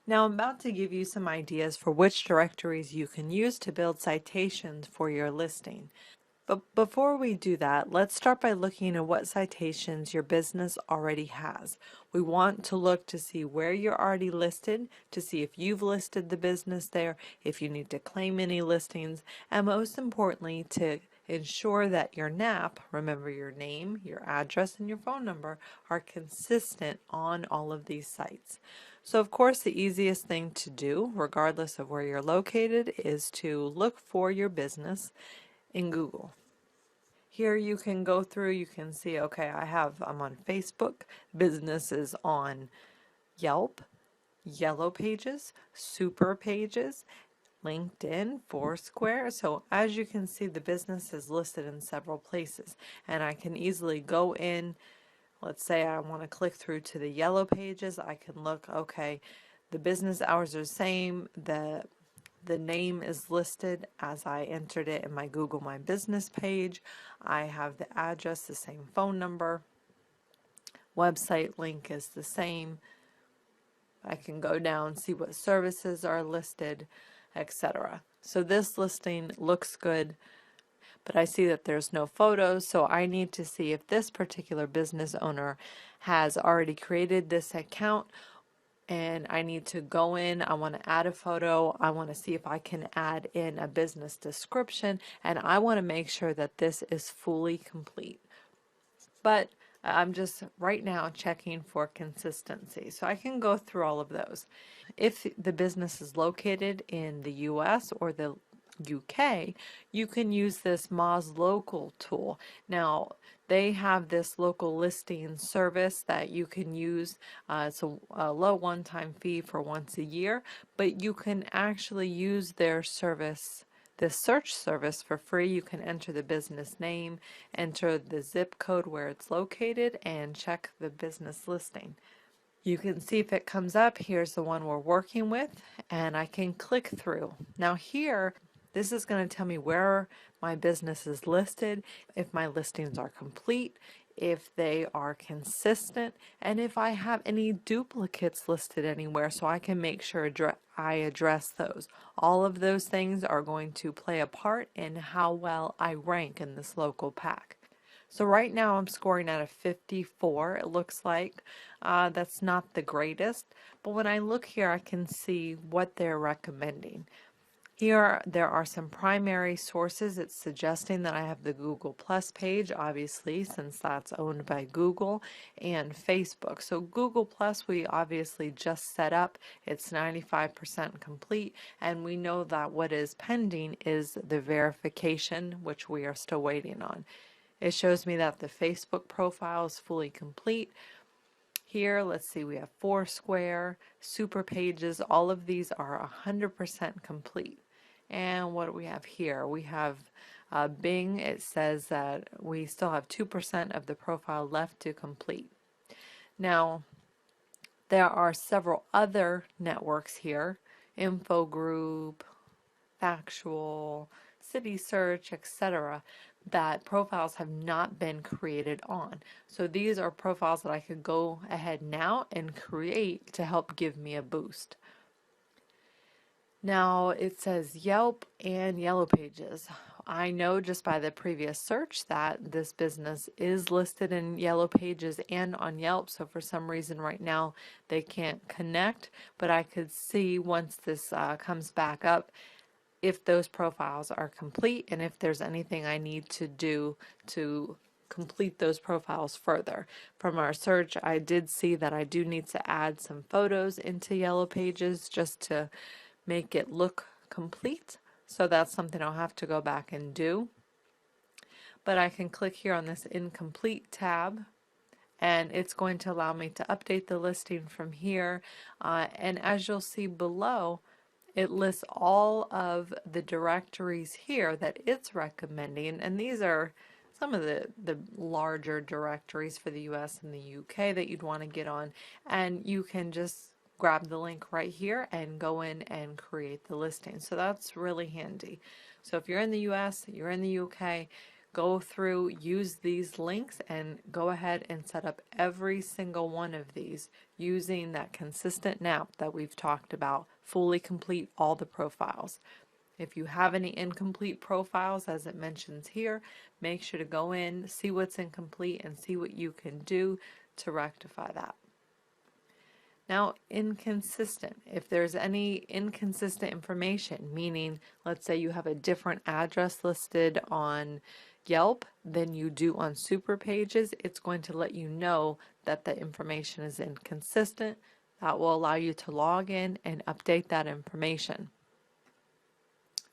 Now I'm about to give you some ideas for which directories you can use to build citations for your listing. But before we do that, let's start by looking at what citations your business already has. We want to look to see where you're already listed, to see if you've listed the business there, if you need to claim any listings, and most importantly, to ensure that your NAP, remember your name, your address, and your phone number, are consistent on all of these sites. So of course the easiest thing to do, regardless of where you're located, is to look for your business in Google. Here you can go through, you can see, okay, I'm on Facebook, business is on Yelp, Yellow Pages, Super Pages, LinkedIn, Foursquare. So as you can see, the business is listed in several places, and I can easily go in. Let's say I want to click through to the Yellow Pages. I can look, okay, the business hours are the same, the name is listed as I entered it in my Google My Business page. I have the address, the same phone number. Website link is the same. I can go down, see what services are listed, etc. So this listing looks good, but I see that there's no photos, so I need to see if this particular business owner has already created this account, and I need to go in, I want to add a photo, I want to see if I can add in a business description, and I want to make sure that this is fully complete. But I'm just right now checking for consistency. So I can go through all of those. If the business is located in the US or the UK, you can use this Moz Local tool. Now, they have this local listing service that you can use. It's a low one-time fee for once a year, but you can actually use their service, this search service, for free. You can enter the business name, enter the zip code where it's located, and check the business listing. You can see if it comes up. Here's the one we're working with, and I can click through. Now here, this is going to tell me where my business is listed, if my listings are complete, if they are consistent, and if I have any duplicates listed anywhere, so I can make sure I address those. All of those things are going to play a part in how well I rank in this local pack. So right now I'm scoring at a 54, it looks like. That's not the greatest, but when I look here I can see what they're recommending. Here there are some primary sources. It's suggesting that I have the Google Plus page, obviously, since that's owned by Google, and Facebook. So Google Plus we obviously just set up. It's 95% complete, and we know that what is pending is the verification, which we are still waiting on. It shows me that the Facebook profile is fully complete. Here, let's see, we have Foursquare, Super Pages, all of these are 100% complete. And what do we have here? We have Bing. It says that we still have 2% of the profile left to complete. Now, there are several other networks here, Info Group, Factual, City Search, etc., that profiles have not been created on. So these are profiles that I could go ahead now and create to help give me a boost. Now it says Yelp and Yellow Pages. I know just by the previous search that this business is listed in Yellow Pages and on Yelp, so for some reason right now they can't connect, but I could see once this comes back up if those profiles are complete and if there's anything I need to do to complete those profiles further. From our search, I did see that I do need to add some photos into Yellow Pages just to make it look complete. So that's something I'll have to go back and do. But I can click here on this Incomplete tab, and it's going to allow me to update the listing from here. And as you'll see below, it lists all of the directories here that it's recommending, and these are some of the larger directories for the US and the UK that you'd want to get on, and you can just grab the link right here and go in and create the listing. So that's really handy. So if you're in the US, you're in the UK, go through, use these links, and go ahead and set up every single one of these using that consistent nap that we've talked about. Fully complete all the profiles. If you have any incomplete profiles, as it mentions here, make sure to go in, see what's incomplete, and see what you can do to rectify that. Now, inconsistent. If there's any inconsistent information, meaning let's say you have a different address listed on Yelp than you do on Super Pages, it's going to let you know that the information is inconsistent. That will allow you to log in and update that information.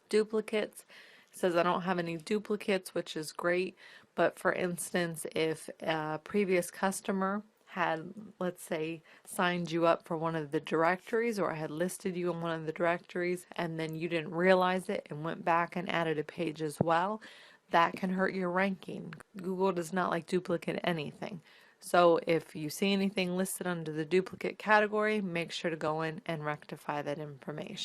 Duplicates. It says I don't have any duplicates, which is great, but for instance, if a previous customer had, let's say, signed you up for one of the directories, or I had listed you in one of the directories and then you didn't realize it and went back and added a page as well, that can hurt your ranking. Google does not like duplicate anything. So if you see anything listed under the duplicate category, make sure to go in and rectify that information.